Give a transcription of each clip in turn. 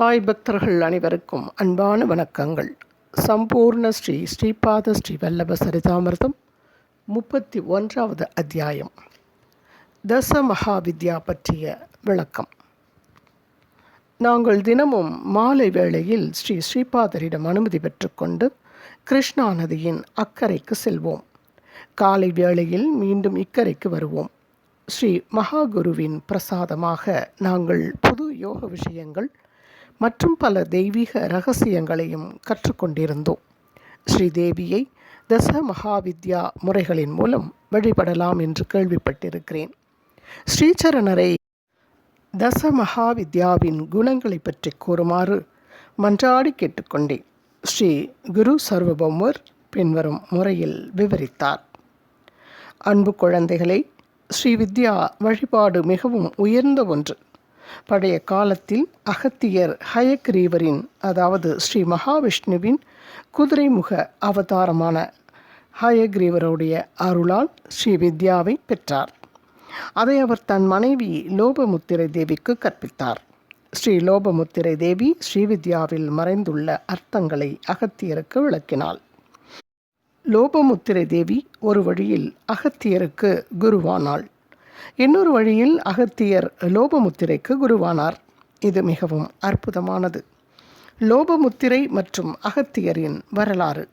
சாய் பக்தர்கள் அனைவருக்கும் அன்பான வணக்கங்கள். சம்பூர்ண ஸ்ரீ ஸ்ரீபாத ஸ்ரீ வல்லப சரிதாமிர்தம் 31வது அத்தியாயம். தச மகாவித்யா பற்றிய விளக்கம். நாங்கள் தினமும் மாலை வேளையில் ஸ்ரீ ஸ்ரீபாதரிடம் அனுமதி பெற்றுக்கொண்டு கிருஷ்ணா நதியின் அக்கறைக்கு செல்வோம். காலை வேளையில் மீண்டும் இக்கரைக்கு வருவோம். ஸ்ரீ மகாகுருவின் பிரசாதமாக நாங்கள் புது யோக விஷயங்கள் மற்றும் பல தெய்வீக இரகசியங்களையும் கற்றுக்கொண்டிருந்தோம். ஸ்ரீதேவியை தச மகாவித்யா முறைகளின் மூலம் வழிபடலாம் என்று கேள்விப்பட்டிருக்கிறேன். ஸ்ரீசரணரை தச மகாவித்யாவின் குணங்களை பற்றி கூறுமாறு மன்றாடி கேட்டுக்கொண்டேன். ஸ்ரீ குரு சர்வபௌமர் பின்வரும் முறையில் விவரித்தார். அன்பு குழந்தைகளை, ஸ்ரீவித்யா வழிபாடு மிகவும் உயர்ந்த ஒன்று. பழைய காலத்தில் அகத்தியர் ஹயக்ரீவரின், அதாவது ஸ்ரீ மகாவிஷ்ணுவின் குதிரைமுக அவதாரமான ஹயக்ரீவருடைய அருளால் ஸ்ரீவித்யாவை பெற்றார். அதை அவர் தன் மனைவி லோபமுத்திரை தேவிக்கு கற்பித்தார். ஸ்ரீ லோபமுத்திரை தேவி ஸ்ரீவித்யாவில் மறைந்துள்ள அர்த்தங்களை அகத்தியருக்கு விளக்கினாள். லோபமுத்திரை தேவி ஒரு வழியில் அகத்தியருக்கு குருவானாள். இன்னொரு வழியில் அகத்தியர் லோபமுத்திரைக்கு குருவானார். இது மிகவும் அற்புதமானது. லோபமுத்திரை மற்றும் அகத்தியரின் வரலாறு.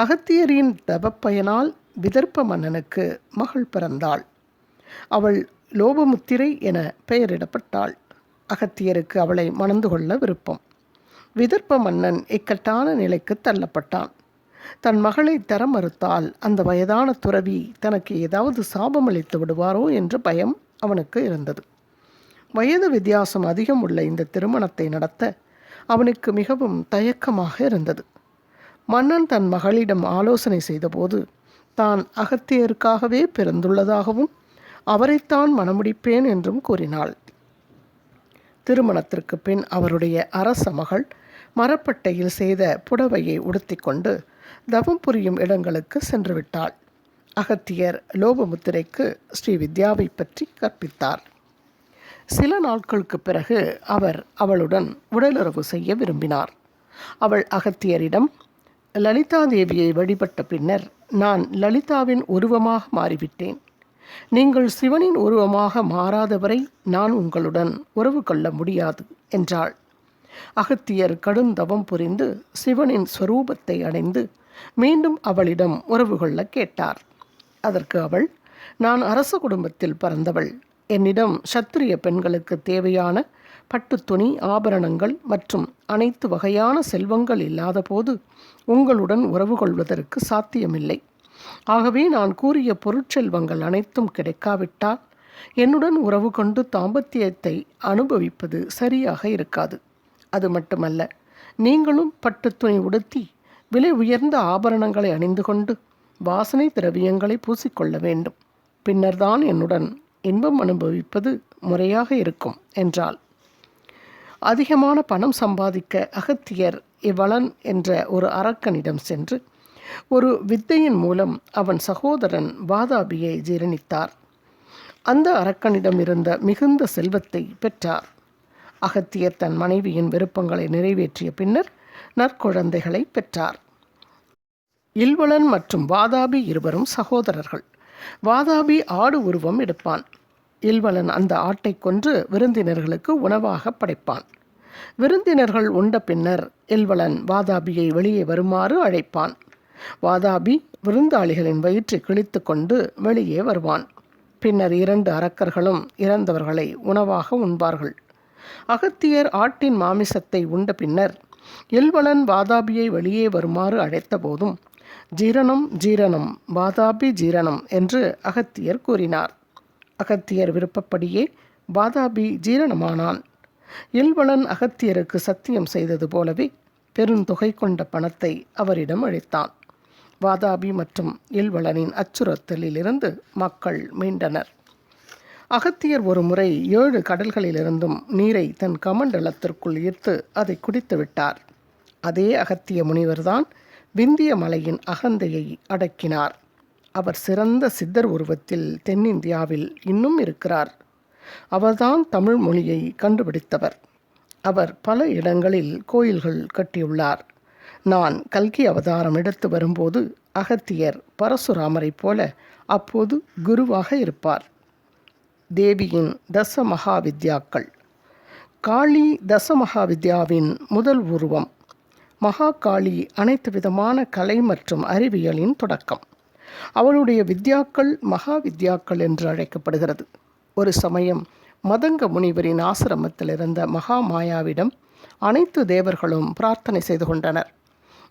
அகத்தியரின் தவப்பயனால் விதர்ப்ப மன்னனுக்கு மகள் பிறந்தாள். அவள் லோபமுத்திரை என பெயரிடப்பட்டாள். அகத்தியருக்கு அவளை மணந்து கொள்ள விருப்பம். விதர்ப்ப மன்னன் இக்கட்டான நிலைக்கு தள்ளப்பட்டான். தன் மகளை தர மறுத்தால் அந்த வயதான துறவி தனக்கு ஏதாவது சாபமளித்து விடுவாரோ என்ற பயம் அவனுக்கு இருந்தது. வயது வித்தியாசம் அதிகம் உள்ள இந்த திருமணத்தை நடத்த அவனுக்கு மிகவும் தயக்கமாக இருந்தது. மன்னன் தன் மகளிடம் ஆலோசனை செய்தபோது தான் அகத்தியருக்காகவே பிறந்துள்ளதாகவும் அவரைத்தான் மணமுடிப்பேன் என்றும் கூறினாள். திருமணத்திற்கு பின் அவருடைய அரச மகள் மரப்பட்டையில் செய்த புடவையை உடுத்திக்கொண்டு தவம் புரியும் இடங்களுக்கு சென்று விட்டாள். அகத்தியர் லோபமுத்திரைக்கு ஸ்ரீவித்யாவை பற்றி கற்பித்தார். சில நாட்களுக்கு பிறகு அவர் அவளுடன் உடலுறவு செய்ய விரும்பினார். அவள் அகத்தியரிடம், லலிதா தேவியை வழிபட்ட பின்னர் நான் லலிதாவின் உருவமாக மாறிவிட்டேன். நீங்கள் சிவனின் உருவமாக மாறாதவரை நான் உங்களுடன் உறவு கொள்ள முடியாது என்றாள். அகத்தியர் கடுந்தவம் புரிந்து சிவனின் ஸ்வரூபத்தை அடைந்து மீண்டும் அவளிடம் உறவு கொள்ள கேட்டார். அதற்கு அவள், நான் அரச குடும்பத்தில் பிறந்தவள். என்னிடம் சத்திரிய பெண்களுக்கு தேவையான பட்டு துணி, ஆபரணங்கள் மற்றும் அனைத்து வகையான செல்வங்கள் இல்லாத போது உங்களுடன் உறவு கொள்வதற்கு சாத்தியமில்லை. ஆகவே நான் கூறிய பொருட்செல்வங்கள் அனைத்தும் கிடைக்காவிட்டால் என்னுடன் உறவு கொண்டு தாம்பத்தியத்தை அனுபவிப்பது சரியாக இருக்காது. அது மட்டுமல்ல, நீங்களும் பட்டு துணி உடுத்தி விலை உயர்ந்த ஆபரணங்களை அணிந்து கொண்டு வாசனை திரவியங்களை பூசிக்கொள்ள வேண்டும். பின்னர்தான் என்னுடன் இன்பம் அனுபவிப்பது முறையாக இருக்கும் என்றாள். அதிகமான பணம் சம்பாதிக்க அகத்தியர் இவ்வளன் என்ற ஒரு அரக்கனிடம் சென்று ஒரு வித்தையின் மூலம் அவன் சகோதரன் வாதாபியை ஜீரணித்தார். அந்த அரக்கனிடம் இருந்த மிகுந்த செல்வத்தை பெற்றார். அகத்தியர் தன் மனைவியின் விருப்பங்களை நிறைவேற்றிய பின்னர் நற்குழந்தைகளை பெற்றார். இல்வலன் மற்றும் வாதாபி இருவரும் சகோதரர்கள். வாதாபி ஆடு உருவம் எடுப்பான். இல்வலன் அந்த ஆட்டை கொன்று விருந்தினர்களுக்கு உணவாக படைப்பான். விருந்தினர்கள் உண்ட பின்னர் இல்வலன் வாதாபியை வெளியே வருமாறு அழைப்பான். வாதாபி விருந்தாளிகளின் வயிற்றை கிழித்து கொண்டு வெளியே வருவான். பின்னர் 2 அரக்கர்களும் இறந்தவர்களை உணவாக உண்பார்கள். அகத்தியர் ஆட்டின் மாமிசத்தை உண்ட பின்னர் இல்வலன் வாதாபியை வெளியே வருமாறு அழைத்த போதும் ஜீரணம் ஜீரணம் வாதாபி ஜீரணம் என்று அகத்தியர் கூறினார். அகத்தியர் விருப்பப்படியே வாதாபி ஜீரணமானான். இல்வலன் அகத்தியருக்கு சத்தியம் செய்தது போலவே பெருந்தொகை கொண்ட பணத்தை அவரிடம் அளித்தான். வாதாபி மற்றும் இல்வலனின் அச்சுறுத்தலிலிருந்து மக்கள் மீண்டனர். அகத்தியர் ஒரு முறை 7 கடல்களிலிருந்தும் நீரை தன் கமண்டலத்திற்குள் ஈர்த்து அதை குடித்து விட்டார். அதே அகத்திய முனிவர்தான் விந்திய மலையின் அகந்தையை அடக்கினார். அவர் சிறந்த சித்தர் உருவத்தில் தென்னிந்தியாவில் இன்னும் இருக்கிறார். அவர்தான் தமிழ் மொழியை கண்டுபிடித்தவர். அவர் பல இடங்களில் கோயில்கள் கட்டியுள்ளார். நான் கல்கி அவதாரம் எடுத்து வரும்போது அகத்தியர் பரசுராமரைப் போல அப்போது குருவாக இருப்பார். தேவியின் தச மகாவித்யாக்கள். காளி தசமகாவித்யாவின் முதல் உருவம். மகாகாளி அனைத்து விதமான கலை மற்றும் அறிவியலின் தொடக்கம். அவளுடைய வித்யாக்கள் மகா வித்யாக்கள் என்று அழைக்கப்படுகிறது. ஒரு சமயம் மதங்க முனிவரின் ஆசிரமத்தில் இருந்த மகா மாயாவிடம் அனைத்து தேவர்களும் பிரார்த்தனை செய்து கொண்டனர்.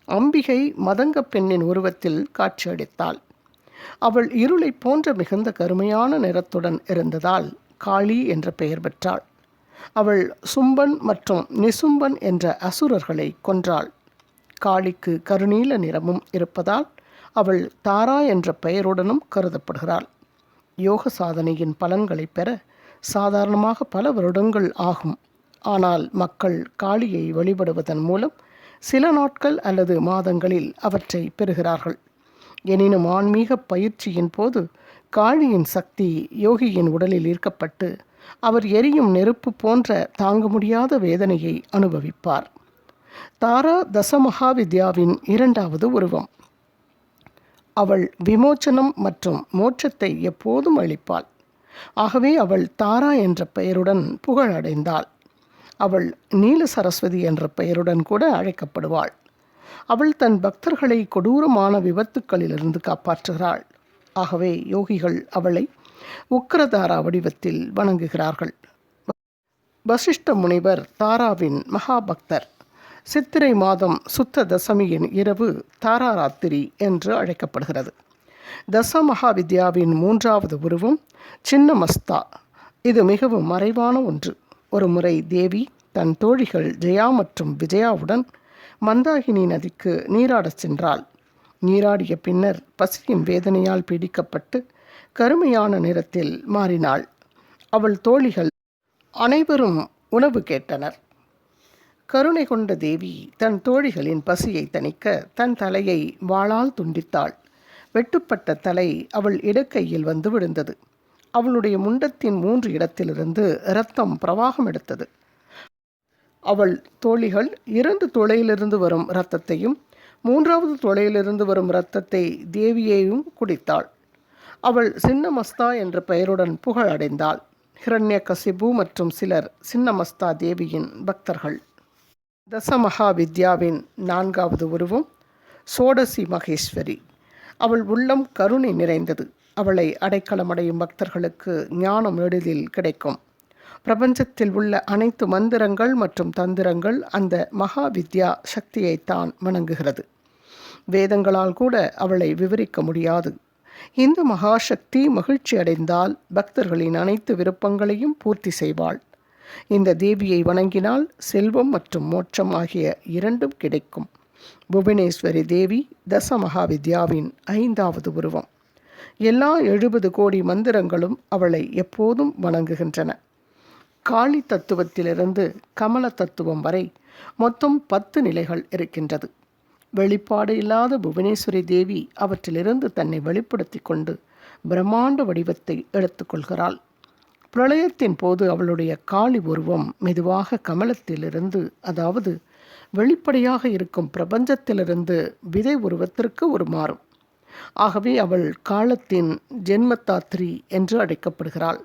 அம்பிகை மதங்க பெண்ணின் உருவத்தில் காட்சியளித்தாள். அவள் இருளை போன்ற மிகுந்த கருமையான நிறத்துடன் இருந்ததால் காளி என்ற பெயர் பெற்றாள். அவள் சும்பன் மற்றும் நிசும்பன் என்ற அசுரர்களை கொன்றாள். காளிக்கு கருநீல நிறமும் இருப்பதால் அவள் தாரா என்ற பெயருடனும் கருதப்படுகிறாள். யோக சாதனையின் பலன்களை பெற சாதாரணமாக பல வருடங்கள் ஆகும். ஆனால் மக்கள் காளியை வழிபடுவதன் மூலம் சில நாட்கள் அல்லது மாதங்களில் அவற்றை பெறுகிறார்கள். எனினும் ஆன்மீக பயிற்சியின் போது காளியின் சக்தி யோகியின் உடலில் ஈர்க்கப்பட்டு அவர் எரியும் நெருப்பு போன்ற தாங்க முடியாத வேதனையை அனுபவிப்பார். தாரா தசமகாவித்யாவின் இரண்டாவது உருவம். அவள் விமோச்சனம் மற்றும் மோட்சத்தை எப்போதும் அளிப்பாள். ஆகவே அவள் தாரா என்ற பெயருடன் புகழடைந்தாள். அவள் நீல சரஸ்வதி என்ற பெயருடன் கூட அழைக்கப்படுவாள். அவள் தன் பக்தர்களை கொடூரமான விபத்துக்களிலிருந்து காப்பாற்றுகிறாள். ஆகவே யோகிகள் அவளை உக்கிரதாரா வடிவத்தில் வணங்குகிறார்கள். வசிஷ்ட முனிவர் தாராவின் மகாபக்தர். சித்திரை மாதம் சுத்த தசமியின் இரவு தாராராத்திரி என்று அழைக்கப்படுகிறது. தச மகாவித்யாவின் மூன்றாவது உருவம் சின்னமஸ்தா. இது மிகவும் மறைவான ஒன்று. ஒரு முறை தேவி தன் தோழிகள் ஜெயா மற்றும் விஜயாவுடன் மந்தாகினி நதிக்கு நீராடச் சென்றாள். நீராடிய பின்னர் பசியின் வேதனையால் பீடிக்கப்பட்டு கருமையான நிறத்தில் மாறினாள். அவள் தோழிகள் அனைவரும் உணவு கேட்டனர். கருணை கொண்ட தேவி தன் தோழிகளின் பசியை தணிக்க தன் தலையை வாளால் துண்டித்தாள். வெட்டுப்பட்ட தலை அவள் இடக்கையில் வந்து விழுந்தது. அவளுடைய முண்டத்தின் 3 இடத்திலிருந்து இரத்தம் பிரவாகம் எடுத்தது. அவள் தோழிகள் 2 துளையிலிருந்து வரும் இரத்தத்தையும் 3வது துளையிலிருந்து வரும் இரத்தத்தை தேவியையும் குடித்தாள். அவள் சின்னமஸ்தா என்ற பெயருடன் புகழடைந்தாள். ஹிரண்யகசிபு மற்றும் சிலர் சின்னமஸ்தா தேவியின் பக்தர்கள். தசமகா வித்யாவின் 4வது உருவம் சோடசி மகேஸ்வரி. அவள் உள்ளம் கருணை நிறைந்தது. அவளை அடைக்கலமடையும் பக்தர்களுக்கு ஞானம் எளிதில் கிடைக்கும். பிரபஞ்சத்தில் உள்ள அனைத்து மந்திரங்கள் மற்றும் தந்திரங்கள் அந்த மகா வித்யா சக்தியைத்தான் வணங்குகிறது. வேதங்களால் கூட அவளை விவரிக்க முடியாது. இந்த மகாசக்தி மகிழ்ச்சி அடைந்தால் பக்தர்களின் அனைத்து விருப்பங்களையும் பூர்த்தி செய்வாள். இந்த தேவியை வணங்கினால் செல்வம் மற்றும் மோட்சம் ஆகிய 2ம் கிடைக்கும். புவனேஸ்வரி தேவி தசமகாவித்யாவின் 5வது உருவம். எல்லா 70 கோடி மந்திரங்களும் அவளை எப்போதும் வணங்குகின்றன. காளி தத்துவத்திலிருந்து கமல தத்துவம் வரை மொத்தம் 10 நிலைகள் இருக்கின்றது. வெளிப்பாடு இல்லாத புவனேஸ்வரி தேவி அவற்றிலிருந்து தன்னை வெளிப்படுத்தி கொண்டு பிரம்மாண்ட வடிவத்தை எடுத்துக்கொள்கிறாள். பிரளயத்தின் போது அவளுடைய காளி உருவம் மெதுவாக கமலத்திலிருந்து, அதாவது வெளிப்படையாக இருக்கும் பிரபஞ்சத்திலிருந்து விதை உருவத்திற்கு உருமாறும். ஆகவே அவள் காலத்தின் ஜென்மத்தாத்ரி என்று அழைக்கப்படுகிறாள்.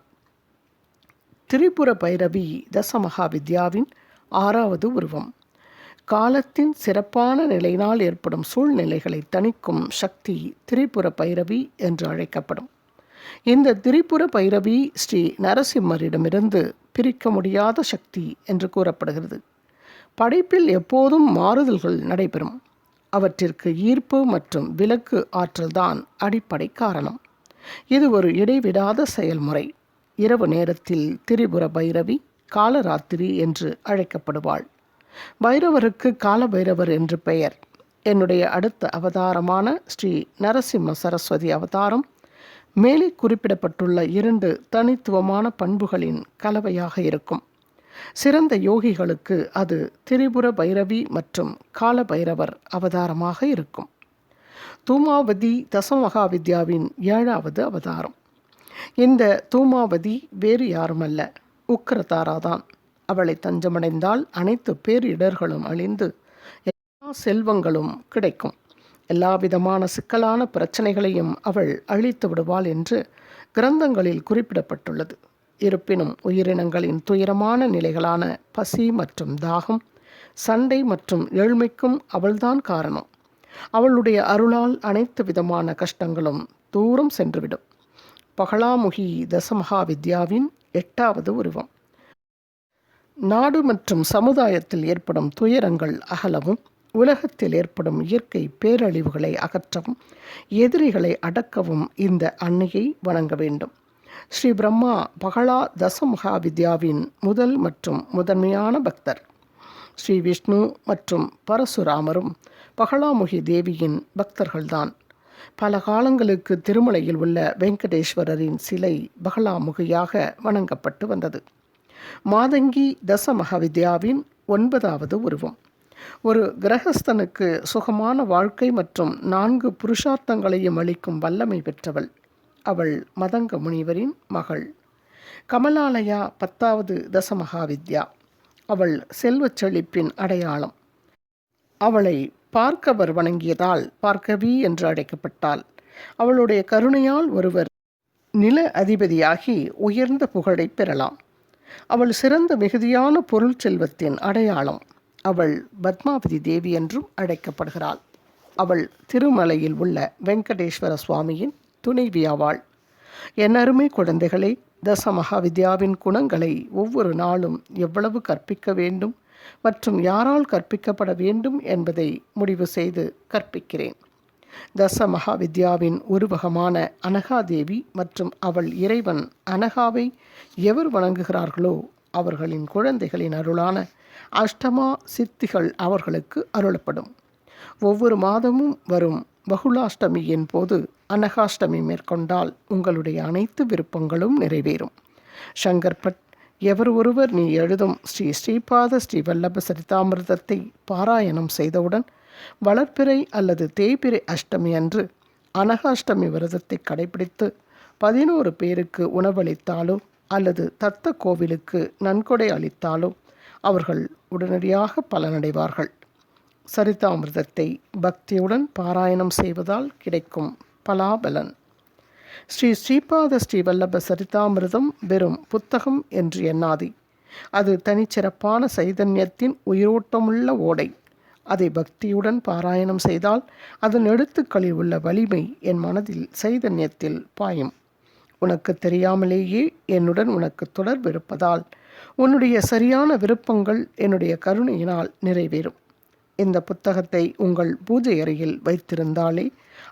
திரிபுர பைரவி தசமகாவித்யாவின் 6வது உருவம். காலத்தின் சிறப்பான நிலையினால் ஏற்படும் சூழ்நிலைகளை தணிக்கும் சக்தி திரிபுர பைரவி என்று அழைக்கப்படும். இந்த திரிபுர பைரவி ஸ்ரீ நரசிம்மரிடமிருந்து பிரிக்க முடியாத சக்தி என்று கூறப்படுகிறது. படைப்பில் எப்போதும் மாறுதல்கள் நடைபெறும். அவற்றிற்கு ஈர்ப்பு மற்றும் விலக்கு ஆற்றல்தான் அடிப்படை காரணம். இது ஒரு இடைவிடாத செயல்முறை. இரவு நேரத்தில் திரிபுர பைரவி காலராத்திரி என்று அழைக்கப்படுவாள். பைரவருக்கு காலபைரவர் என்று பெயர். என்னுடைய அடுத்த அவதாரமான ஸ்ரீ நரசிம்ம சரஸ்வதி அவதாரம் மேலே குறிப்பிடப்பட்டுள்ள 2 தனித்துவமான பண்புகளின் கலவையாக இருக்கும். சிறந்த யோகிகளுக்கு அது திரிபுர பைரவி மற்றும் காலபைரவர் அவதாரமாக இருக்கும். தூமாவதி தசமகாவித்யாவின் 7வது அவதாரம். இந்த தூமாவதி வேறு யாருமல்ல, உக்கிரதாராதான். அவளை தஞ்சமடைந்தால் அனைத்து பேரிடர்களும் அழிந்து எல்லா செல்வங்களும் கிடைக்கும். எல்லா விதமான சிக்கலான பிரச்சனைகளையும் அவள் அழித்து விடுவாள் என்று கிரந்தங்களில் குறிப்பிடப்பட்டுள்ளது. இருப்பினும் உயிரினங்களின் துயரமான நிலைகளான பசி மற்றும் தாகம், சண்டை மற்றும் ஏழ்மைக்கும் அவள்தான் காரணம். அவளுடைய அருளால் அனைத்து விதமான கஷ்டங்களும் தூரம் சென்றுவிடும். பகலாமுகி தசமகா வித்யாவின் 8வது உருவம். நாடு மற்றும் சமுதாயத்தில் ஏற்படும் துயரங்கள் அகலவும், உலகத்தில் ஏற்படும் இயற்கை பேரழிவுகளை அகற்றவும், எதிரிகளை அடக்கவும் இந்த அன்னையை வணங்க வேண்டும். ஸ்ரீ பிரம்மா பகலா தசமுகா வித்யாவின் முதல் மற்றும் முதன்மையான பக்தர். ஸ்ரீ விஷ்ணு மற்றும் பரசுராமரும் பகலாமுகி தேவியின் பக்தர்கள்தான். பல காலங்களுக்கு திருமலையில் உள்ள வெங்கடேஸ்வரரின் சிலை பகலாமுகியாக வணங்கப்பட்டு வந்தது. மாதங்கி தசமகாவித்யாவின் 9வது உருவம். ஒரு கிரகஸ்தனுக்கு சுகமான வாழ்க்கை மற்றும் 4 புருஷார்த்தங்களையும் அளிக்கும் வல்லமை பெற்றவள். அவள் மதங்க முனிவரின் மகள். கமலாலயா 10வது தசமகாவித்யா. அவள் செல்வச் செழிப்பின் அடையாளம். அவளை பார்க்கவர் வணங்கியதால் பார்க்கவி என்று அழைக்கப்பட்டாள். அவளுடைய கருணையால் ஒருவர் நில அதிபதியாகி உயர்ந்த புகழை பெறலாம். அவள் சிறந்த மிகுதியான பொருள் செல்வத்தின் அடையாளம். அவள் பத்மாவதி தேவி என்றும் அழைக்கப்படுகிறாள். அவள் திருமலையில் உள்ள வெங்கடேஸ்வர சுவாமியின் துணைவியாவாள். என் அருமை குழந்தைகளே, தசமகாவித்யாவின் குணங்களை ஒவ்வொரு நாளும் எவ்வளவு கற்பிக்க வேண்டும் மற்றும் யாரால் கற்பிக்கப்பட வேண்டும் என்பதை முடிவு செய்து கற்பிக்கிறேன். தசமகாவித்யாவின் உருவகமான அனகாதேவி மற்றும் அவள் இறைவன் அனகாவை எவர் வணங்குகிறார்களோ அவர்களின் குழந்தைகளின் அருளான அஷ்டமா சித்திகள் அவர்களுக்கு அருளப்படும். ஒவ்வொரு மாதமும் வரும் பகுலாஷ்டமியின் போது அனகாஷ்டமி மேற்கொண்டால் உங்களுடைய அனைத்து விருப்பங்களும் நிறைவேறும். சங்கர்பட் எவர் ஒருவர் நீ எழுதும் ஸ்ரீ ஸ்ரீபாத ஸ்ரீ வல்லப சரிதாமிர்தத்தை பாராயணம் செய்தவுடன் வளர்ப்பிறை அல்லது தேய்பிறை அஷ்டமி அன்று அனகாஷ்டமி விரதத்தை கடைபிடித்து 11 பேருக்கு உணவளித்தாலோ அல்லது தத்த கோவிலுக்கு நன்கொடை அளித்தாலோ அவர்கள் உடனடியாக பலனடைவார்கள். சரிதாமிர்தத்தை பக்தியுடன் பாராயணம் செய்வதால் கிடைக்கும் பலாபலன். ஸ்ரீ ஸ்ரீபாத ஸ்ரீ வல்லப சரிதாமிர்தம் வெறும் புத்தகம் என்று எண்ணாதி. அது தனிச்சிறப்பான சைதன்யத்தின் உயிரோட்டமுள்ள ஓடை. அதை பக்தியுடன் பாராயணம் செய்தால் அதன் எழுத்துக்களில் உள்ள வலிமை என் மனதில் சைதன்யத்தில் பாயும். உனக்கு தெரியாமலேயே என்னுடன் உனக்கு தொடர்பு இருப்பதால் உன்னுடைய சரியான விருப்பங்கள் என்னுடைய கருணையினால் நிறைவேறும். இந்த புத்தகத்தை உங்கள் பூஜை அறையில் வைத்திருந்தாலே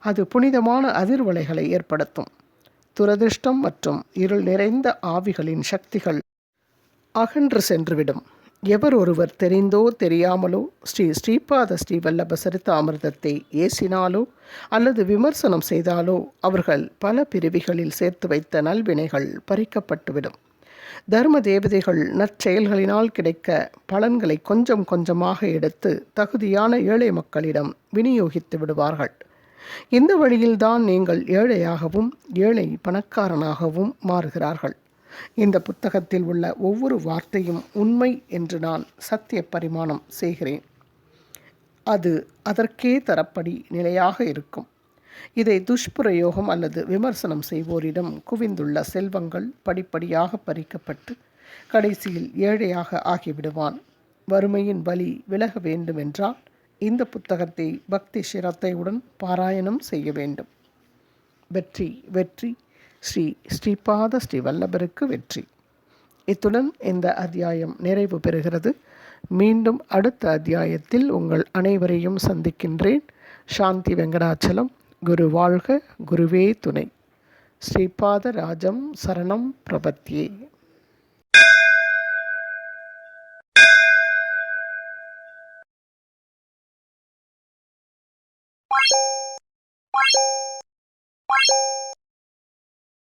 அது புனிதமான அதிர்வலைகளை ஏற்படுத்தும். துரதிர்ஷ்டம் மற்றும் இருள் நிறைந்த ஆவிகளின் சக்திகள் அகன்று சென்றுவிடும். எவர் ஒருவர் தெரிந்தோ தெரியாமலோ ஸ்ரீ ஸ்ரீபாத ஸ்ரீ வல்லப சரிதாமிர்தத்தை ஏசினாலோ அல்லது விமர்சனம் செய்தாலோ அவர்கள் பல பிரிவுகளில் சேர்த்து வைத்த நல்வினைகள் பறிக்கப்பட்டுவிடும். தர்ம தேவதைகள் நற்செயல்களினால் கிடைக்க பலன்களை கொஞ்சம் கொஞ்சமாக எடுத்து தகுதியான ஏழை மக்களிடம் விநியோகித்து விடுவார்கள். இந்த வழியில்தான் நீங்கள் ஏழையாகவும் ஏழை பணக்காரனாகவும் மாறுகிறார்கள். இந்த புத்தகத்தில் உள்ள ஒவ்வொரு வார்த்தையும் உண்மை என்று நான் சத்திய பரிமாணம் செய்கிறேன். அது அதற்கே தரப்படி நிலையாக இருக்கும். இதை துஷ்பிரயோகம் அல்லது விமர்சனம் செய்வோரிடம் குவிந்துள்ள செல்வங்கள் படிப்படியாக பறிக்கப்பட்டு கடைசியில் ஏழையாக ஆகிவிடுவான். வறுமையின் வலி விலக வேண்டுமென்றால் இந்த புத்தகத்தை பக்தி சிரத்தையுடன் பாராயணம் செய்ய வேண்டும். வெற்றி வெற்றி. ஸ்ரீ ஸ்ரீபாத ஸ்ரீ வல்லபருக்கு வெற்றி. இத்துடன் இந்த அத்தியாயம் நிறைவு பெறுகிறது. மீண்டும் அடுத்த அத்தியாயத்தில் உங்கள் அனைவரையும் சந்திக்கின்றேன். சாந்தி வெங்கடாச்சலம். குரு வாழ்க, குருவே துணை. ஸ்ரீபாத ராஜம் சரணம் பிரபத்யே.